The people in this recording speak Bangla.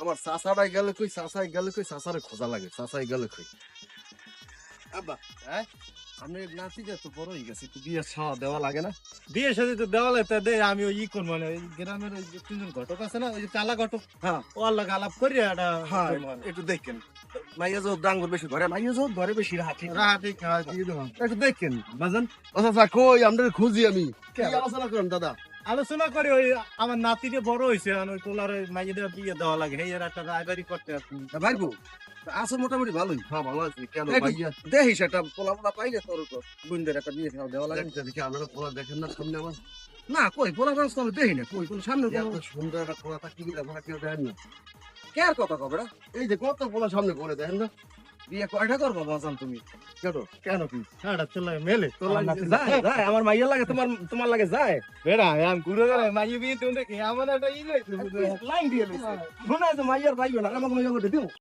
আমার চাচাটাই গেলে কই, চাচাই গেলে কই, চাচারে খোঁজা লাগে, চাচাই গেলে কই। আব্বা, হ্যাঁ? আপনার নাতিটা তো বড় হয়ে গেছে, একটু বিয়ে ছাওয়া দেওয়া লাগে না? বিয়ে সাথে তো দেওয়ালে তা দে আমি ওই করবো না, ওই গ্রামের ওই যে তিনজন ঘটক আছে না, ওই যে কালা ঘটক, হ্যাঁ ও আল্লাহ আলাপ করি একটা হ্যাঁ, একটু দেখেন। মাইয়া যো ডাঙ্গর বেশি ঘরে, মাইয়া যো ঘরে বেশি রাখি। রাহাটি খাওয়া দিয়ে দেবো। একটু দেখেন। বাজান ও চাচা কই, আপনার খুঁজি আমি। কি কে? আলোচনা করেন দাদা? আলোচনা করি ওই আমার নাতিকে বড় হয়েছে, ওই পোলার মাইয়েদের বিয়ে দেওয়া লাগে, এই এর একটা রায়বাড়ি করতে আছে। ভাইবো আছে মোটামুটি ভালোই। হ্যাঁ ভালো আছে। কেন একটু ভাইয়া দেখিস একটা পোলা পোলা পাইলে তোর তো বুনদের একটা বিয়ে খাওয়া দেওয়া লাগে। দেখি আপনারা পোলা দেখেন না সামনে আমার? না কই পোলা রাজ করে দেখি না, কই কোন সামনে এত সুন্দর একটা পোলা থাকি বিলা পোলা কেউ দেন না। কে আর কথা কবে না? এই যে কত পোলা সামনে করে দেখেন না? বিয়ে কয়টা করবো বাজান তুমি? কেন কেন কি? হ্যাঁ চলে মেলে তোর লাগে যায় যায় আমার মাইয়া লাগে, তোমার লাগে যায়। বেড়া আমি ঘুরে গেলে মাইয়ে বিয়ে তুমি দেখি আমার একটা ই লাইন দিয়ে লইছে। মনে হয় যে মাইয়ার ভাই না আমাকে মাইয়া করে দিও।